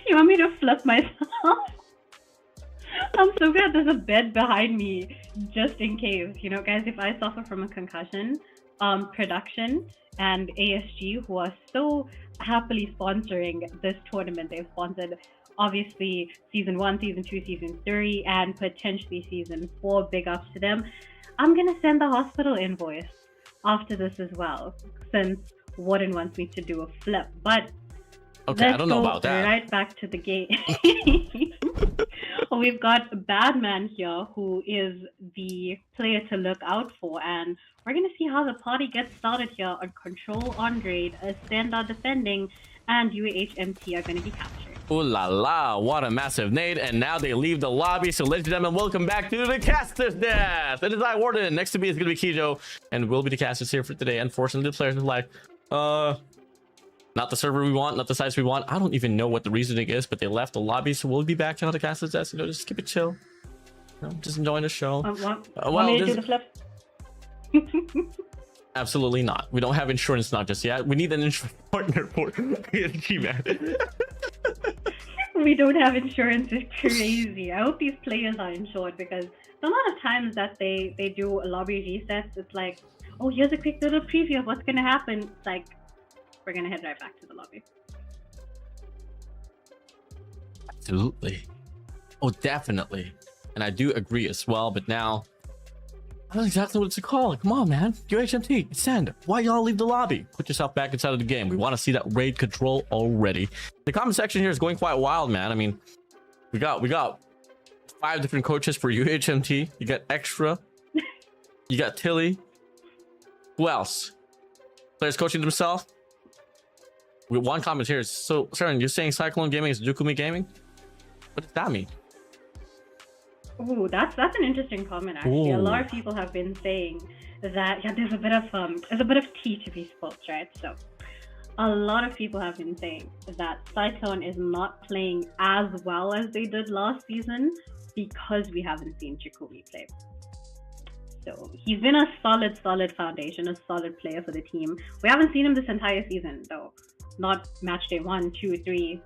You want me to flip myself? I'm so glad there's a bed behind me just in case. You know, guys, if I suffer from a concussion, production and ASG, who are so happily sponsoring this tournament, they've sponsored obviously season 1, season 2, season 3, and potentially season 4. Big ups to them. I'm gonna send the hospital invoice after this as well, since Warden wants me to do a flip. But okay, I don't know about that. Right back to the game. We've got Badman here, who is the player to look out for, and we're gonna see how the party gets started here on control on raid. Ascend are defending, and UAHMT are gonna be captured. Ooh la la, what a massive nade, and now they leave the lobby. So ladies and gentlemen, welcome back to the caster's death. It is I, Warden. Next to me is gonna be Kijo, and we'll be the casters here for today. Unfortunately, the players are like, not the server we want, not the size we want. I don't even know what the reasoning is, but they left the lobby, so we'll be back to the caster's desk. You know, just keep it chill. You know, just enjoying the show. Want me to do the flip? Absolutely not. We don't have insurance not just yet. We need an insurance partner for PSG, man. We don't have insurance. It's crazy. I hope these players are insured because the amount of times that they do a lobby resets, it's like, oh, here's a quick little preview of what's gonna happen. It's like, we're gonna head right back to the lobby. Absolutely. Oh, definitely. And I do agree as well, but now I don't know exactly what it's called. Come on, man. UHMT, send. Why y'all leave the lobby? Put yourself back inside of the game. We want to see that raid control already. The comment section here is going quite wild, man. I mean, we got 5 different coaches for UHMT. You got Extra. You got Tilly. Who else? Players coaching themselves. With one comment here. So, Sharon, you're saying Cyclone Gaming is Jukumi Gaming? What does that mean? Ooh, that's an interesting comment actually. Ooh. A lot of people have been saying that there's a bit of tea to be spilled, right? So a lot of people have been saying that Cyclone is not playing as well as they did last season because we haven't seen Chikumi play. So he's been a solid foundation, a solid player for the team. We haven't seen him this entire season though. Not match day 1, 2, 3.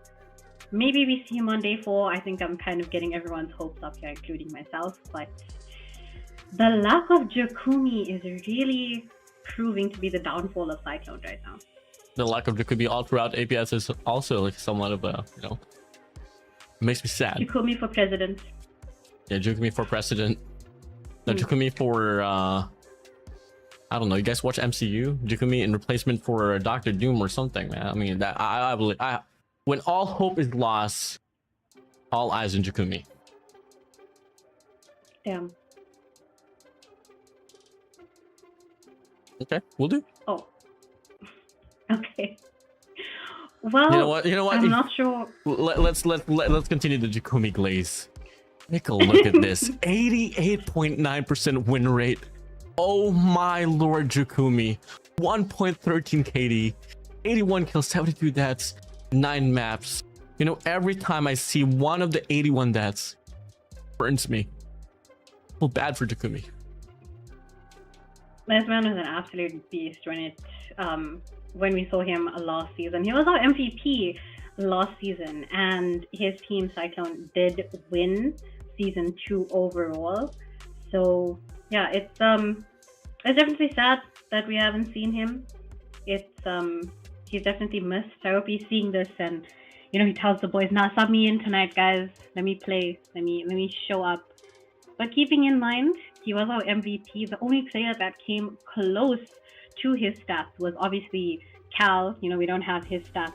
Maybe we see him on day 4. I think I'm kind of getting everyone's hopes up here, including myself. But the lack of Jakumi is really proving to be the downfall of Cyclone right now. The lack of Jakumi all throughout APS is also like somewhat of a, you know, makes me sad. Jakumi for president. Yeah, Jakumi for president. No, Jakumi for I don't know. You guys watch MCU? Jakumi in replacement for Dr. Doom or something, man. I mean, that I believe. When all hope is lost, all eyes on Jakumi. Damn. Okay, we'll do. Oh. Okay. Well, You know what? I'm not sure. Let's continue the Jakumi glaze. Take a look at this. 88.9% win rate. Oh my lord, Jakumi. 1.13 KD. 81 kills, 72 deaths, 9 maps. You know, every time I see one of the 81 deaths, burns me. Feel bad for Jakumi. This man was an absolute beast when we saw him last season. He was our MVP last season, and his team Cyclone did win season 2 overall. So yeah, it's definitely sad that we haven't seen him. He's definitely missed. I hope he's seeing this and he tells the boys, "Nah, sub me in tonight, guys. Let me play. Let me show up." But keeping in mind, he was our MVP. The only player that came close to his stats was obviously Cal. We don't have his stats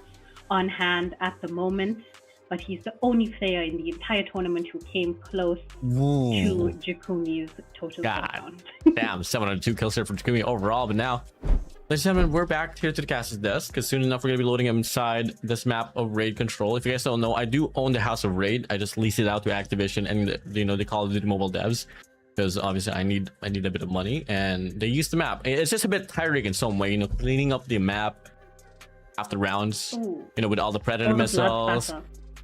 on hand at the moment, but he's the only player in the entire tournament who came close to Jakumi's total count. Damn, 702 kills here for Jakumi overall. But now, ladies and gentlemen, we're back here to the cast's desk because soon enough we're gonna be loading him inside this map of Raid Control. If you guys don't know, I do own the House of Raid. I just lease it out to Activision and the Call of Duty mobile devs, because obviously I need a bit of money, and they use the map. It's just a bit tiring in some way, cleaning up the map after rounds. Ooh. With all the predator missiles,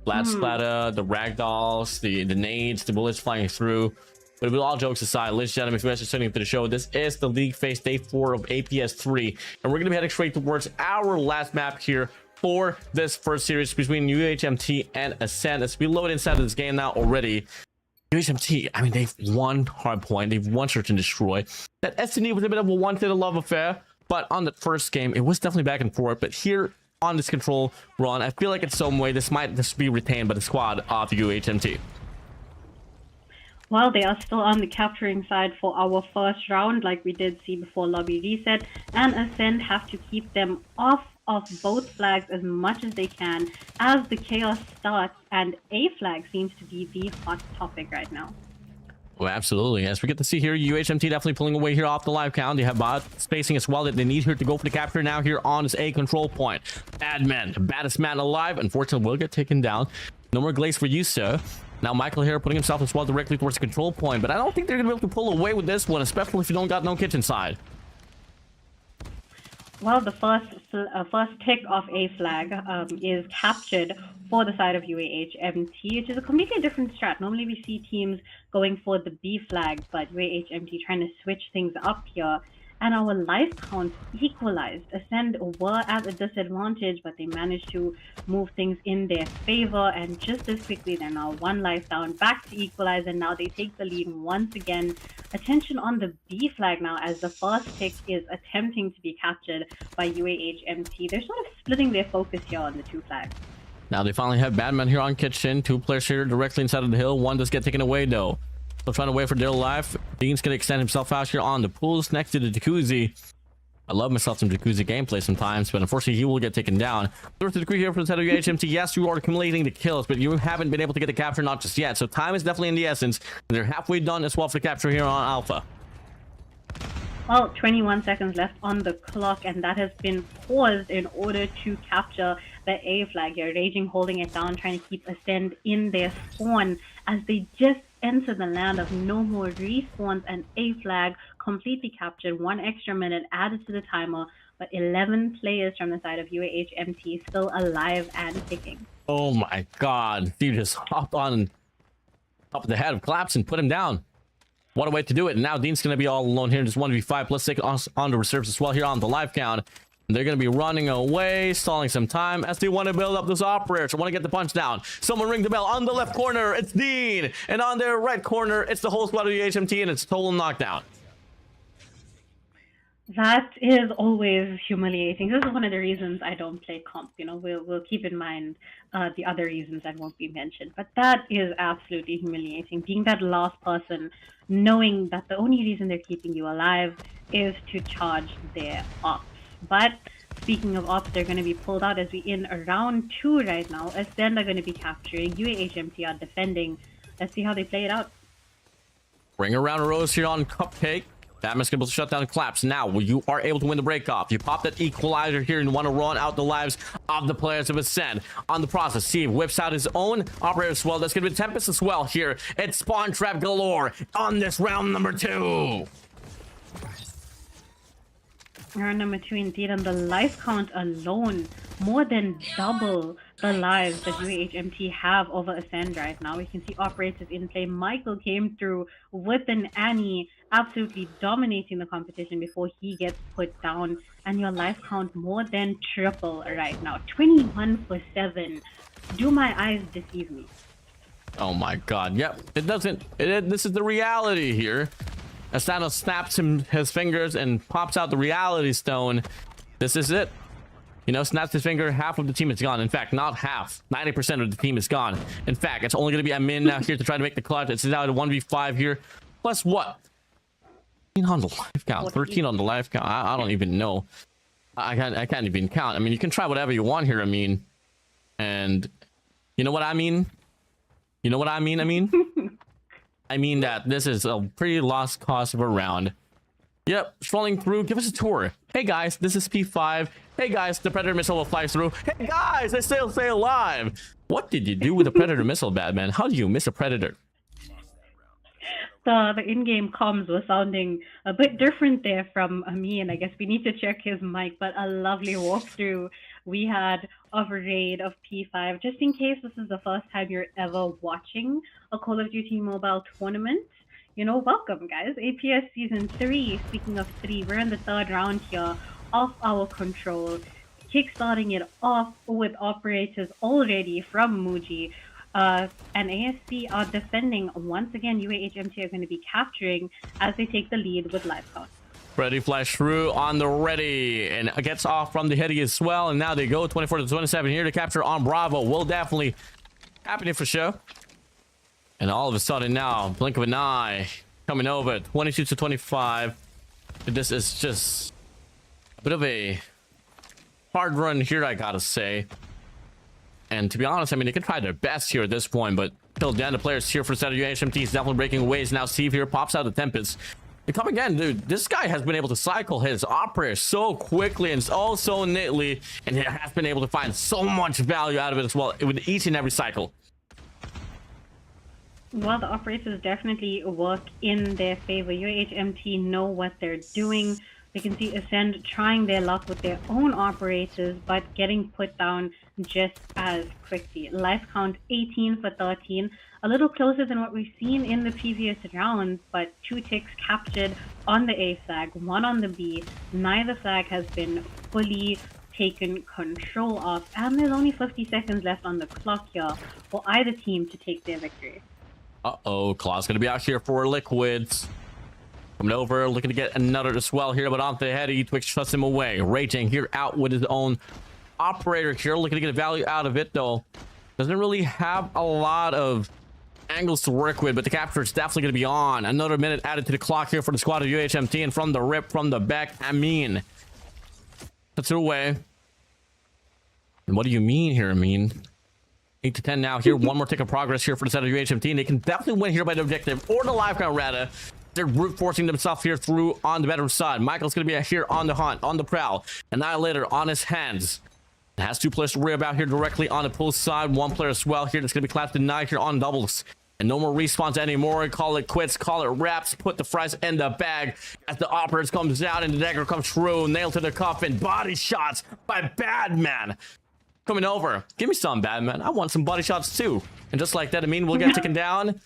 blood splatter, the ragdolls, the nades, the bullets flying through. But with all jokes aside, ladies and gentlemen, if you guys are tuning into the show, this is the League Phase Day 4 of APS 3, and we're gonna be heading straight towards our last map here for this first series between UAHMT and Ascend. As we load inside of this game now already. UAHMT, I mean, they've won Hardpoint, they've won Search and Destroy. That SND was a bit of a wanted love affair, but on the first game, it was definitely back and forth. But here on this control run, I feel like in some way this might just be retained by the squad of UAHMT. Well, they are still on the capturing side for our first round, like we did see before lobby reset, and Ascend have to keep them off of both flags as much as they can as the chaos starts, and A flag seems to be the hot topic right now. Oh, absolutely. As we get to see here, UHMT definitely pulling away here off the live count. They have bot spacing as well that they need here to go for the capture now here on this A control point. Badman, the baddest man alive, unfortunately will get taken down. No more glaze for you, sir. Now Michael here putting himself as well directly towards the control point, but I don't think they're gonna be able to pull away with this one, especially if you don't got no kitchen side. Well, the first tick of A flag is captured for the side of UAHMT, which is a completely different strat. Normally we see teams going for the B flag, but UAHMT trying to switch things up here. And our life counts equalized. Ascend were at a disadvantage, but they managed to move things in their favor. And just as quickly, they're now one life down, back to equalize, and now they take the lead once again. Attention on the B flag now, as the first tick is attempting to be captured by UAHMT. They're sort of splitting their focus here on the two flags. Now they finally have Badman here on kitchen. Two players here directly inside of the hill. One does get taken away though. Still trying to wait for their life. Dean's gonna extend himself out here on the pools next to the jacuzzi. I love myself some jacuzzi gameplay sometimes, but unfortunately he will get taken down. Through the degree here for the side of UHMT. Yes, you are accumulating the kills, but you haven't been able to get the capture, not just yet. So time is definitely in the essence. They're halfway done as well for the capture here on Alpha. Well, 21 seconds left on the clock, and that has been paused in order to capture the A flag here. Raging holding it down, trying to keep Ascend in their spawn as they just enter the land of no more respawns, and A flag completely captured. 1 extra minute added to the timer, but 11 players from the side of UAHMT still alive and kicking. Oh my god, you just hopped on top of the head of Collapse and put him down. What a way to do it. And now Dean's gonna be all alone here, just 1v5 plus 6 on the reserves as well here on the live count. They're going to be running away, stalling some time as they want to build up those operators. I want to get the punch down. Someone ring the bell. On the left corner, it's Dean. And on their right corner, it's the whole squad of the HMT, and it's total knockdown. That is always humiliating. This is one of the reasons I don't play comp. We'll keep in mind the other reasons that won't be mentioned. But that is absolutely humiliating. Being that last person, knowing that the only reason they're keeping you alive is to charge their ops. But speaking of ops, they're going to be pulled out as we in round 2 right now. Ascend are going to be capturing. UAHMT are defending. Let's see how they play it out. Bring around a rose here on Cupcake. Batman's able to shut down Collapse. Now, you are able to win the break off. You pop that equalizer here and want to run out the lives of the players of Ascend. On the process, Steve whips out his own operator as well. That's going to be Tempest as well here. It's Spawn Trap galore on this round number 2. Round number 2 indeed, and the life count alone more than double the lives that UAHMT have over Ascend right now. We can see operators in play. Michael came through with an Annie, absolutely dominating the competition before he gets put down, and your life count more than triple right now. 21 for 7. Do my eyes deceive me? Oh my god. Yep, it doesn't. This is the reality here. As Thanos snaps his fingers and pops out the reality stone, this is it. You know, snaps his finger, half of the team is gone. In fact, not half. 90% of the team is gone. In fact, it's only going to be Amin now here to try to make the clutch. It's now at a 1v5 here. Plus what? 13 on the life count. 13 on the life count. I don't even know. I can't even count. I mean, you can try whatever you want here, I mean. And you know what I mean? You know what I mean? I mean that this is a pretty lost cause of a round. Yep, strolling through, give us a tour. Hey guys, this is P5. Hey guys, the Predator missile will fly through. Hey guys, I still stay alive. What did you do with the Predator missile, Batman? How do you miss a Predator? The in-game comms were sounding a bit different there from me, and I guess we need to check his mic, but a lovely walkthrough we had of a raid of P5. Just in case this is the first time you're ever watching a Call of Duty Mobile tournament, you know, welcome guys. APS Season 3, speaking of 3, we're in the 3rd round here of our control. Kickstarting it off with operators already from Muji. And ASC are defending. Once again, UAHMT are going to be capturing as they take the lead with life count. Ready flash through on the ready and gets off from the heady as well. And now they go 24 to 27 here to capture on Bravo. Will definitely happen for sure. And all of a sudden now, blink of an eye, coming over 22 to 25. This is just a bit of a hard run here, I gotta say. And to be honest, I mean, they can try their best here at this point, but till then, the players here for the set of UAHMT is definitely breaking ways. Now Steve here pops out the Tempest. And come again, dude. This guy has been able to cycle his operators so quickly and so neatly, and he has been able to find so much value out of it as well with each and every cycle. Well, the operators definitely work in their favor. UAHMT know what they're doing. We can see Ascend trying their luck with their own operators, but getting put down just as quickly. Life count 18 for 13. A little closer than what we've seen in the previous rounds, but 2 ticks captured on the A flag, 1 on the B. Neither flag has been fully taken control of, and there's only 50 seconds left on the clock here for either team to take their victory. Uh-oh, Claw's gonna be out here for liquids. Coming over, looking to get another as well here, but on the heady, Twix trusts him away. Raging here out with his own operator here, looking to get a value out of it though. Doesn't really have a lot of angles to work with, but the capture is definitely going to be on. Another minute added to the clock here for the squad of UAHMT, and from the rip, from the back, Amin puts it away. And what do you mean here, Amin? 8 to 10 now here. One more tick of progress here for the set of UAHMT, and they can definitely win here by the objective, or the live count rather. They're brute forcing themselves here through on the better side. Michael's going to be here on the hunt, on the prowl. Annihilator on his hands. It has 2 players to worry about here directly on the post side. 1 player as well here that's going to be clapped denied here on doubles. And no more respawns anymore. Call it quits, call it wraps. Put the fries in the bag as the operators comes out and the dagger comes through. Nailed to the coffin. Body shots by Badman. Coming over. Give me some, Badman. I want some body shots too. And just like that, I mean, we'll get taken down.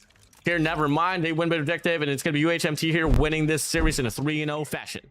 Here, never mind. They win by objective, and it's going to be UAHMT here winning this series in a 3-0 fashion.